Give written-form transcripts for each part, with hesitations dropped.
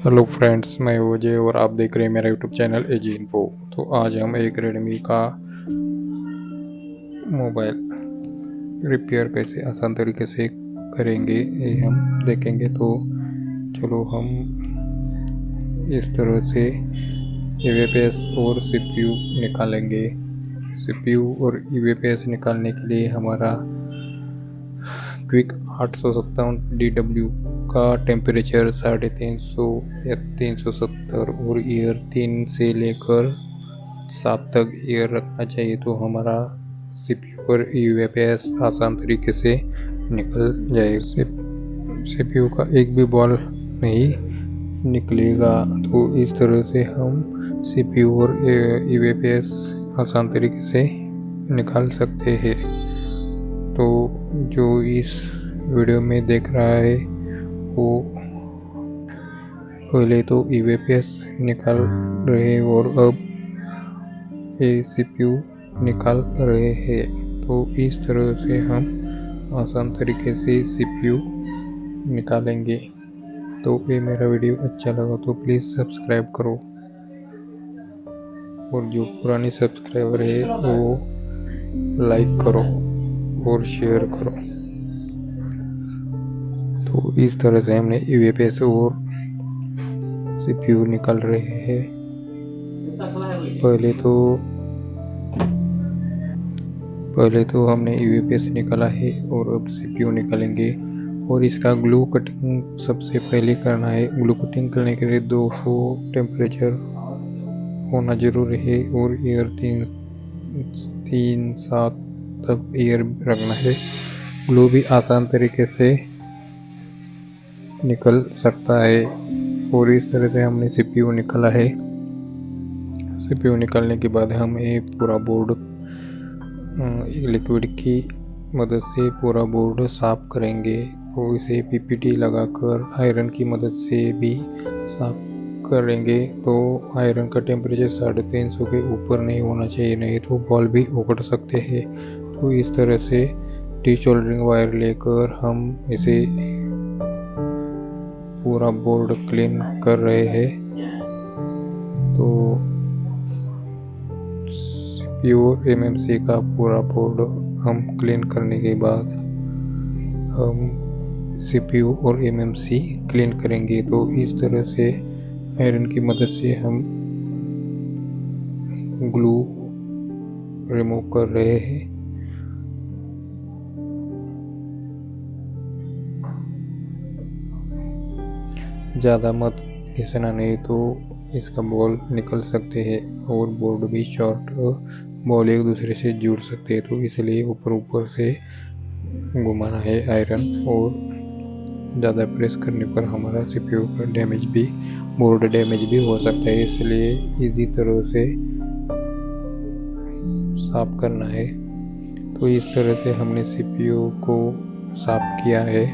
Hello friends, मैं ओजे और आप देख रहे हैं मेरा यूट्यूब चैनल एजी इन्फो। तो आज हम एक रेडमी का मोबाइल रिपेयर कैसे आसान तरीके से करेंगे ये हम देखेंगे। तो चलो हम इस तरह से ईवीपीएस और सीपीयू निकालेंगे। सीपीयू और ईवीपीएस निकालने के लिए हमारा क्विक 857 DW का टेम्परेचर 350 या 370 और ईयर 3 से लेकर 7 तक ईयर रखना चाहिए। तो हमारा सीपीयू और यूएपीएस आसान तरीके से निकल जाएगा। सीपीयू का एक भी बॉल नहीं निकलेगा। तो इस तरह से हम सीपीयू और यूएपीएस आसान तरीके से निकाल सकते हैं। तो जो इस वीडियो में देख रहा है वो पहले तो ईवीपीएस निकाल रहे और अब ये सीपीयू निकाल रहे हैं। तो इस तरह से हम आसान तरीके से सीपीयू निकालेंगे। तो ये मेरा वीडियो अच्छा लगा तो प्लीज़ सब्सक्राइब करो, और जो पुरानी सब्सक्राइबर है वो लाइक करो और शेयर करो। तो इस तरह से हमने ईवीपीएस और सीपीयू निकाल रहे हैं। पहले तो हमने ईवीपीएस निकाला है और अब सीपीयू निकालेंगे। और इसका ग्लू कटिंग सबसे पहले करना है। ग्लू कटिंग करने के लिए 200 टेम्परेचर होना जरूरी है और एयर 3-7 तक एयर रखना है। ग्लू भी आसान तरीके से निकल सकता है। और इस तरह से हमने सीपीयू निकाला है। सीपीयू निकालने के बाद हम ये पूरा बोर्ड लिक्विड की मदद से पूरा बोर्ड साफ करेंगे और इसे पीपीटी लगाकर आयरन की मदद से भी साफ करेंगे। तो आयरन का टेम्परेचर 350 के ऊपर नहीं होना चाहिए, नहीं तो बॉल भी उखड़ सकते हैं। तो इस तरह से टी सोल्डरिंग वायर लेकर हम इसे पूरा बोर्ड क्लीन कर रहे हैं। तो सीपीयू एमएमसी का पूरा बोर्ड हम क्लीन करने के बाद हम सीपीयू और एमएमसी क्लीन करेंगे। तो इस तरह से आयरन की मदद से हम ग्लू रिमूव कर रहे हैं। ज़्यादा मत घिसना, नहीं तो इसका बॉल निकल सकते हैं और बोर्ड भी शॉर्ट बॉल एक दूसरे से जुड़ सकते हैं। तो इसलिए ऊपर से घुमाना है आयरन, और ज़्यादा प्रेस करने पर हमारा सीपीयू का डैमेज भी, बोर्ड डैमेज भी हो सकता है। इसलिए इजी तरह से साफ करना है। तो इस तरह से हमने सीपीयू को साफ किया है।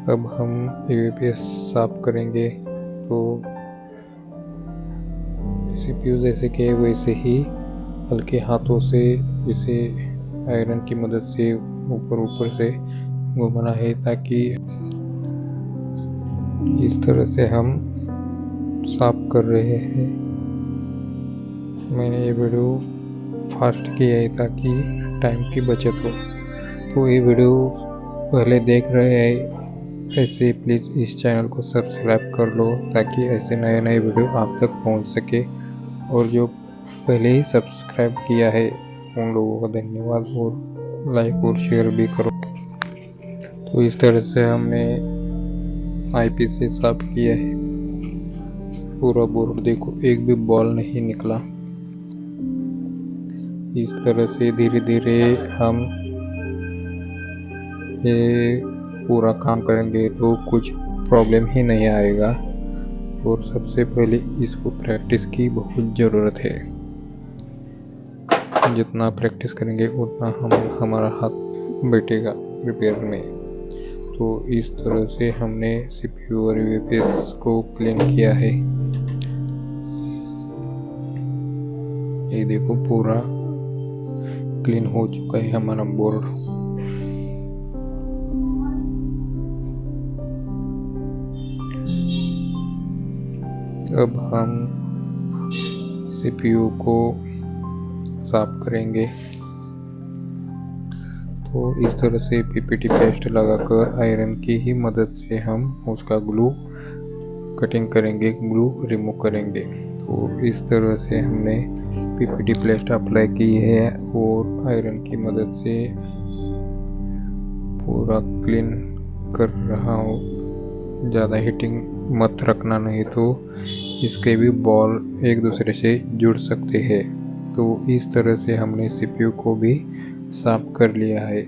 अब हम ईवीपीएस साफ करेंगे। तो सीपीयू जैसे कि वैसे ही हल्के हाथों से इसे आयरन की मदद से ऊपर से घुमाना है, ताकि इस तरह से हम साफ कर रहे हैं। मैंने ये वीडियो फास्ट किया है ताकि टाइम की बचत हो। तो ये वीडियो पहले देख रहे हैं ऐसे प्लीज़ इस चैनल को सब्सक्राइब कर लो, ताकि ऐसे नए वीडियो आप तक पहुंच सके। और जो पहले ही सब्सक्राइब किया है उन लोगों का धन्यवाद, और लाइक और शेयर भी करो। तो इस तरह से हमने आईपीस से साफ किया है पूरा बोर्ड। देखो, एक भी बॉल नहीं निकला। इस तरह से धीरे धीरे हम ये पूरा काम करेंगे तो कुछ प्रॉब्लम ही नहीं आएगा। और सबसे पहले इसको प्रैक्टिस की बहुत ज़रूरत है। जितना प्रैक्टिस करेंगे उतना हमारा हाथ बैठेगा रिपेयर में। तो इस तरह से हमने सीपीयू और यूवीपीएस को क्लीन किया है। ये देखो, पूरा क्लीन हो चुका है हमारा बोर्ड। अब हम CPU को साफ करेंगे। तो इस तरह से PPT पेस्ट लगाकर आयरन की ही मदद से हम उसका ग्लू कटिंग करेंगे, ग्लू रिमूव करेंगे। तो इस तरह से हमने PPT पेस्ट अप्लाई की है और आयरन की मदद से पूरा क्लीन कर रहा हूँ। ज़्यादा हीटिंग मत रखना, नहीं तो इसके भी बॉल एक दूसरे से जुड़ सकते हैं। तो इस तरह से हमने CPU को भी साफ कर लिया है।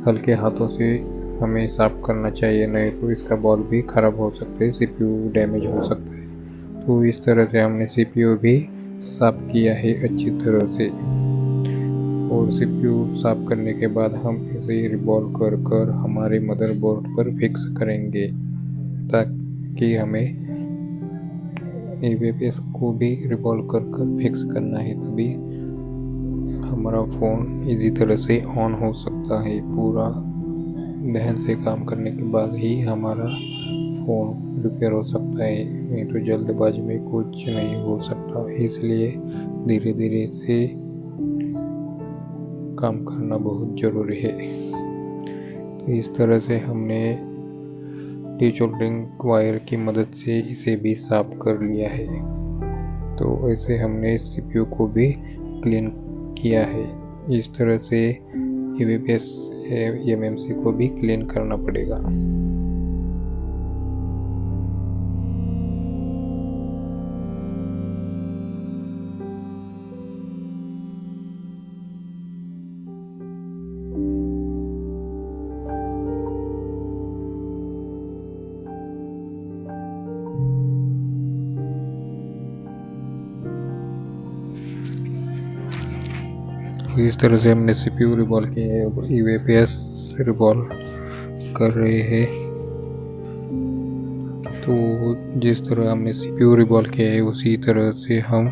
हल्के हाथों से हमें साफ करना चाहिए, नहीं तो इसका बॉल भी खराब हो सकता है, CPU डैमेज हो सकता है। तो इस तरह से हमने CPU भी साफ किया है अच्छी तरह से। और CPU साफ करने के बाद हम इसे रिवॉल्व कर हमारे मदरबोर्ड पर फिक्स करेंगे, ताकि हमें EVPS को भी रिवॉल्व कर फिक्स करना है, तभी हमारा फ़ोन इजी तरह से ऑन हो सकता है। पूरा ध्यान से काम करने के बाद ही हमारा फ़ोन रिपेयर हो सकता है, नहीं तो जल्दबाजी में कुछ नहीं हो सकता। इसलिए धीरे धीरे से काम करना बहुत ज़रूरी है। तो इस तरह से हमने डिसोल्डरिंग वायर की मदद से इसे भी साफ कर लिया है। तो ऐसे हमने CPU को भी क्लीन किया है। इस तरह से EVPS MMC को भी क्लीन करना पड़ेगा। इस तरह से हमने CPU रिवॉल्व किया है, EVPS रिवॉल्व कर रहे हैं। तो जिस तरह हमने CPU रिवॉल्व किया है उसी तरह से हम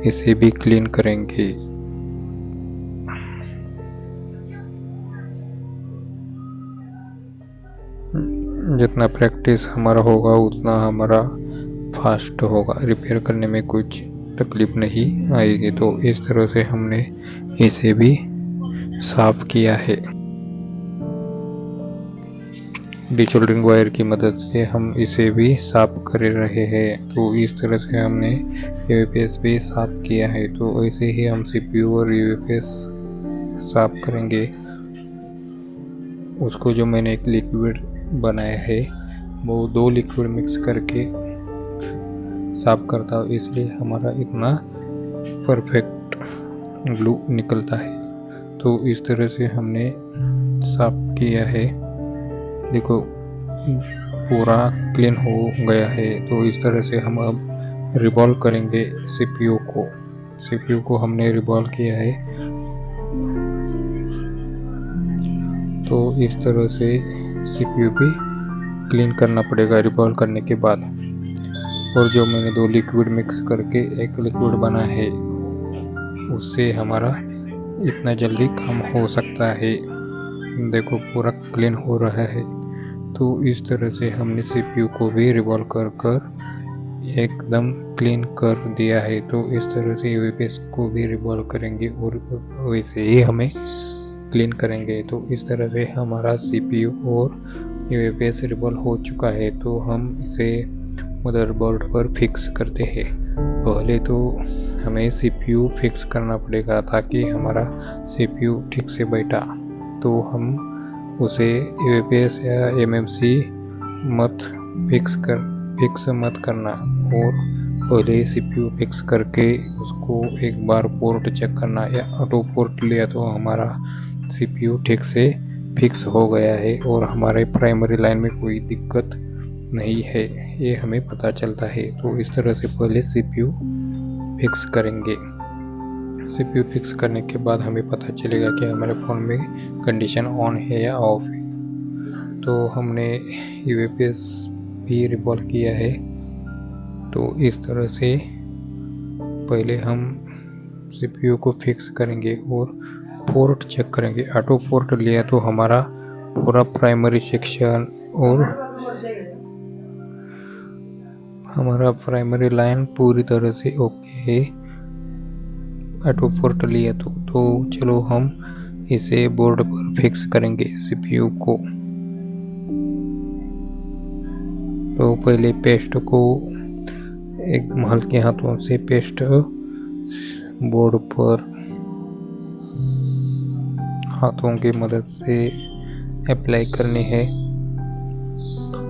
इसे भी क्लीन करेंगे। जितना प्रैक्टिस हमारा होगा उतना हमारा फास्ट होगा, रिपेयर करने में कुछ तकलीफ नहीं आएगी। तो इस तरह से हमने इसे भी साफ किया है। डिसोल्डरिंग वायर की मदद से हम इसे भी साफ कर रहे हैं। तो इस तरह से हमने EVPS भी साफ किया है। तो ऐसे ही हम CPU और EVPS साफ करेंगे। उसको जो मैंने एक लिक्विड बनाया है वो 2 लिक्विड मिक्स करके साफ करता हूँ, इसलिए हमारा इतना परफेक्ट ग्लू निकलता है। तो इस तरह से हमने साफ किया है। देखो पूरा क्लीन हो गया है। तो इस तरह से हम अब रिवॉल्व करेंगे CPU को हमने रिवॉल्व किया है। तो इस तरह से CPU भी क्लीन करना पड़ेगा रिवॉल्व करने के बाद। और जो मैंने 2 लिक्विड मिक्स करके एक लिक्विड बना है उससे हमारा इतना जल्दी काम हो सकता है। देखो पूरा क्लीन हो रहा है। तो इस तरह से हमने CPU को भी रिवॉल्व कर एकदम क्लीन कर दिया है। तो इस तरह से EVPS को भी रिवॉल्व करेंगे और वैसे ही हमें क्लीन करेंगे। तो इस तरह से हमारा CPU और EVPS रिवॉल्व हो चुका है। तो हम इसे मदरबोर्ड पर फिक्स करते हैं। पहले तो हमें CPU फिक्स करना पड़ेगा ताकि हमारा CPU ठीक से बैठा। तो हम उसे EVPS या MMC फिक्स मत करना, और पहले CPU फिक्स करके उसको एक बार पोर्ट चेक करना, या ऑटो पोर्ट लिया तो हमारा CPU ठीक से फिक्स हो गया है और हमारे प्राइमरी लाइन में कोई दिक्कत नहीं है, ये हमें पता चलता है। तो इस तरह से पहले CPU फिक्स करेंगे। CPU फिक्स करने के बाद हमें पता चलेगा कि हमारे फ़ोन में कंडीशन ऑन है या ऑफ है। तो हमने EVPS भी रिवॉल्व किया है। तो इस तरह से पहले हम CPU को फिक्स करेंगे और पोर्ट चेक करेंगे। ऑटो पोर्ट लिया तो हमारा पूरा प्राइमरी सेक्शन और हमारा प्राइमरी लाइन पूरी तरह से ओके है, ऑटो पोर्ट लिया तो चलो हम इसे बोर्ड पर फिक्स करेंगे सीपीयू को। तो पहले पेस्ट को एक हल्के हाथों से पेस्ट बोर्ड पर हाथों की मदद से अप्लाई करनी है।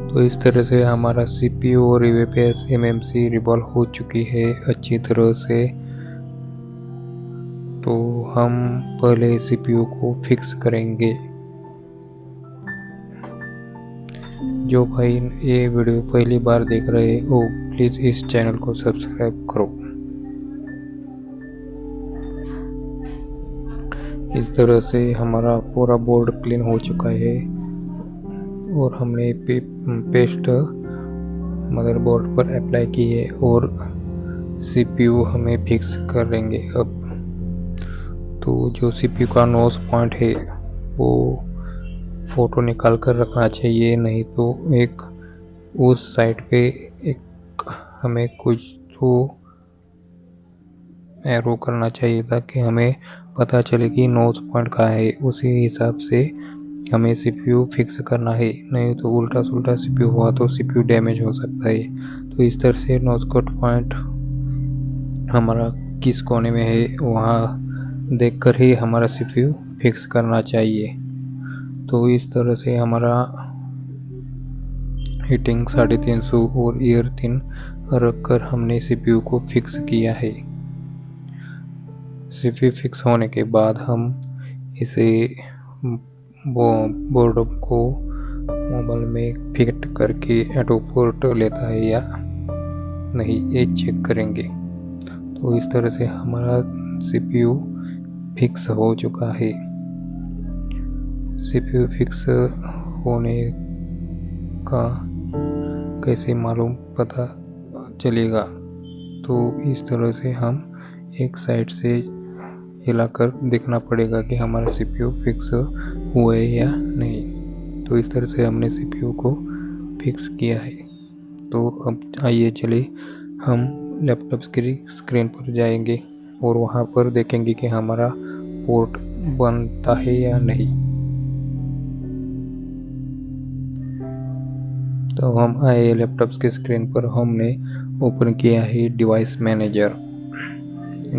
तो इस तरह से हमारा सीपीयू और यूएपीएस एमएमसी रिवॉल्व हो चुकी है अच्छी तरह से। तो हम पहले सीपीयू को फिक्स करेंगे। जो भाई ये वीडियो पहली बार देख रहे हो प्लीज इस चैनल को सब्सक्राइब करो। इस तरह से हमारा पूरा बोर्ड क्लीन हो चुका है और हमने पेस्ट मदरबोर्ड पर अप्लाई की है और सीपीयू हमें फिक्स करेंगे अब। तो जो सीपीयू का नोज पॉइंट है वो फोटो निकाल कर रखना चाहिए, नहीं तो एक उस साइड पे एक हमें कुछ तो एरो करना चाहिए ताकि हमें पता चले कि नोज पॉइंट कहाँ है। उसी हिसाब से हमें सीपीयू फिक्स करना है, नहीं तो उल्टा सुल्टा सीपीयू हुआ तो सीपीयू डैमेज हो सकता है। तो इस तरह से नोज कट पॉइंट हमारा किस कोने में है वहाँ देखकर ही हमारा सीपीयू फिक्स करना चाहिए। तो इस तरह से हमारा हीटिंग 350 और ईयर 3 रखकर हमने सीपीयू को फिक्स किया है। सीपीयू फिक्स होने के बाद हम इसे बोर्ड को मोबाइल में फिट करके ऑटो पोर्ट लेता है या नहीं ये चेक करेंगे। तो इस तरह से हमारा सीपीयू फिक्स हो चुका है। सीपीयू फिक्स होने का कैसे मालूम पता चलेगा, तो इस तरह से हम एक साइड से हिलाकर देखना पड़ेगा कि हमारा सीपीयू फिक्स हुआ है या नहीं। तो इस तरह से हमने सीपीयू को फिक्स किया है। तो अब आइए चलिए हम लैपटॉप की स्क्रीन पर जाएंगे और वहां पर देखेंगे कि हमारा पोर्ट बनता है या नहीं। तो हम आए लैपटॉप की स्क्रीन पर, हमने ओपन किया है डिवाइस मैनेजर।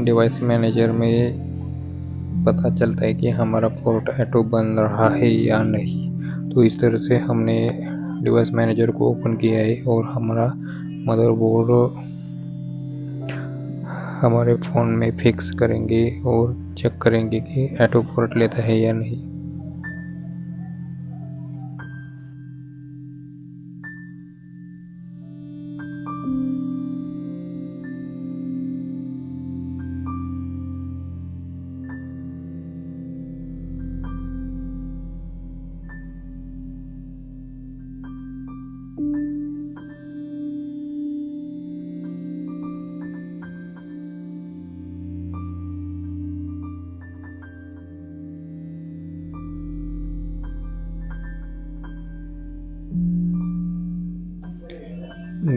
डिवाइस मैनेजर में पता चलता है कि हमारा पोर्ट ऑटो बन रहा है या नहीं। तो इस तरह से हमने डिवाइस मैनेजर को ओपन किया है और हमारा मदरबोर्ड हमारे फ़ोन में फिक्स करेंगे और चेक करेंगे कि ऑटो पोर्ट लेता है या नहीं।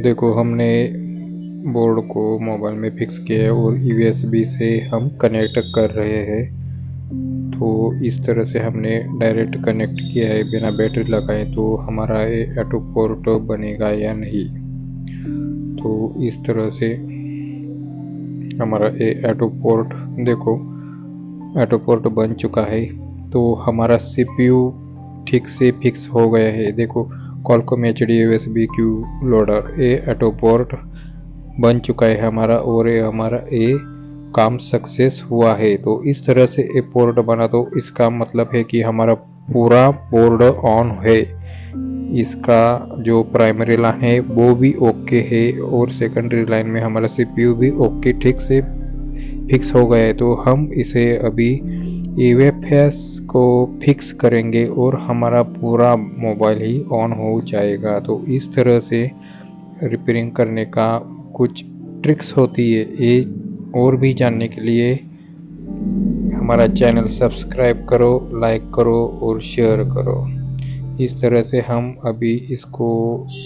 देखो हमने बोर्ड को मोबाइल में फिक्स किया है और यूएसबी से हम कनेक्ट कर रहे हैं। तो इस तरह से हमने डायरेक्ट कनेक्ट किया है बिना बैटरी लगाए, तो हमारा ये ऑटो पोर्ट बनेगा या नहीं। तो इस तरह से हमारा ये ऑटो पोर्ट देखो ऑटो पोर्ट बन चुका है। तो हमारा सीपीयू ठीक से फिक्स हो गया है। देखो Qualcomm HD USB Q loader ये ऑटो पोर्ट बन चुका है हमारा और ये हमारा ये काम सक्सेस हुआ है। तो इस तरह से ये पोर्ट बना, तो इसका मतलब है कि हमारा पूरा बोर्ड ऑन है। इसका जो प्राइमरी लाइन है वो भी ओके है और सेकेंडरी लाइन में हमारा सीपीयू भी ओके ठीक से फिक्स हो गया है। तो हम इसे अभी यूएफएस को फिक्स करेंगे और हमारा पूरा मोबाइल ही ऑन हो जाएगा। तो इस तरह से रिपेयरिंग करने का कुछ ट्रिक्स होती है। ये और भी जानने के लिए हमारा चैनल सब्सक्राइब करो, लाइक करो और शेयर करो। इस तरह से हम अभी इसको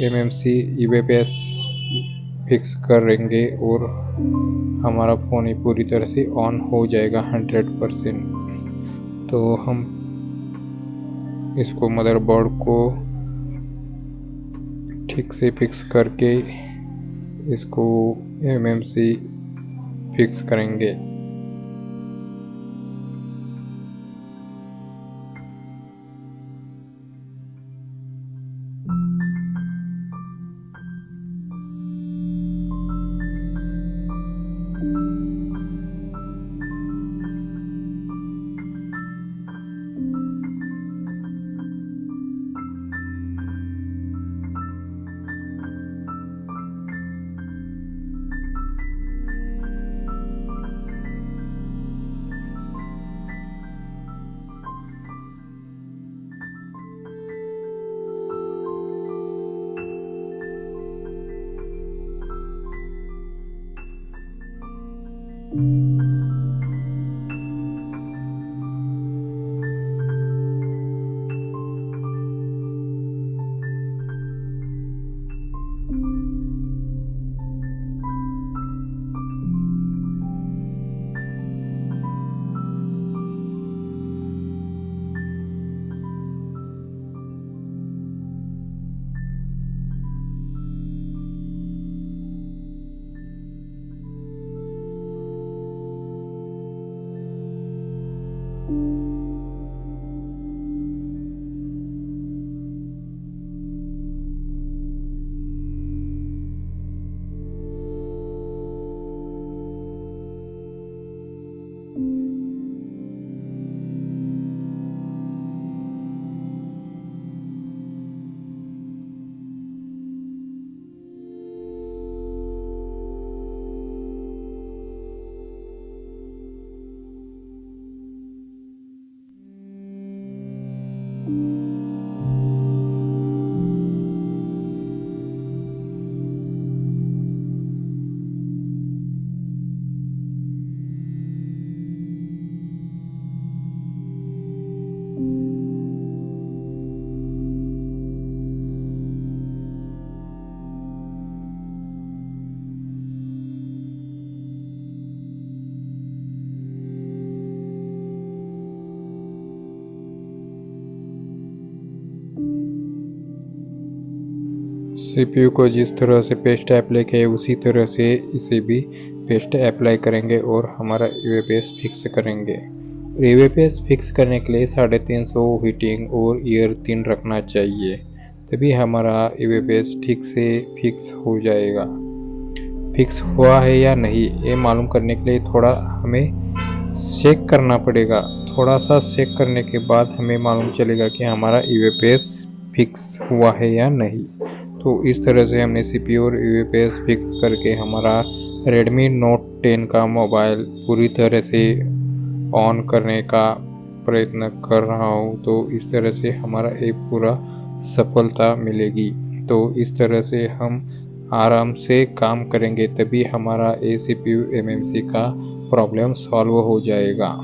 एमएमसी यूएफएस फिक्स करेंगे और हमारा फ़ोन ही पूरी तरह से ऑन हो जाएगा 100%। तो हम इसको मदरबोर्ड को ठीक से फिक्स करके इसको एमएमसी फिक्स करेंगे। सीपीयू को जिस तरह से पेस्ट अप्लाई किया है उसी तरह से इसे भी पेस्ट अप्लाई करेंगे और हमारा यूएपीएस फिक्स करेंगे। यूएपीएस फिक्स करने के लिए 350 हीटिंग और ईयर 3 रखना चाहिए, तभी हमारा यूएपीएस ठीक से फिक्स हो जाएगा। फिक्स हुआ है या नहीं ये मालूम करने के लिए थोड़ा हमें चेक करना पड़ेगा। थोड़ा सा चेक करने के बाद हमें मालूम चलेगा कि हमारा यूएपीएस फिक्स हुआ है या नहीं। तो इस तरह से हमने सीपीयू और यूएपीएस फिक्स करके हमारा Redmi Note 10 का मोबाइल पूरी तरह से ऑन करने का प्रयत्न कर रहा हूँ। तो इस तरह से हमारा एक पूरा सफलता मिलेगी। तो इस तरह से हम आराम से काम करेंगे तभी हमारा CPU MMC का प्रॉब्लम सॉल्व हो जाएगा।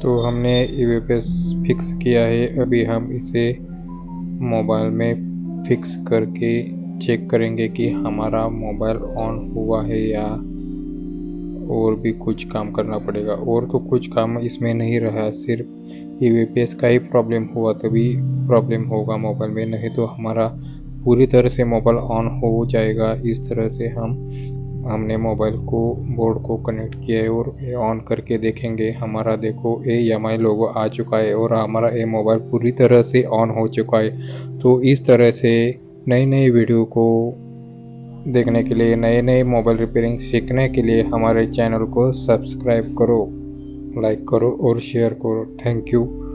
तो हमने ईवीपीएस फिक्स किया है। अभी हम इसे मोबाइल में फिक्स करके चेक करेंगे कि हमारा मोबाइल ऑन हुआ है या और भी कुछ काम करना पड़ेगा। और तो कुछ काम इसमें नहीं रहा, सिर्फ ईवीपीएस का ही प्रॉब्लम हुआ, तभी प्रॉब्लम होगा मोबाइल में, नहीं तो हमारा पूरी तरह से मोबाइल ऑन हो जाएगा। इस तरह से हमने मोबाइल को बोर्ड को कनेक्ट किया है और ऑन करके देखेंगे। हमारा देखो EMI लोगो आ चुका है और हमारा ये मोबाइल पूरी तरह से ऑन हो चुका है। तो इस तरह से नई नई वीडियो को देखने के लिए, नए नए मोबाइल रिपेयरिंग सीखने के लिए हमारे चैनल को सब्सक्राइब करो, लाइक करो और शेयर करो। Thank you.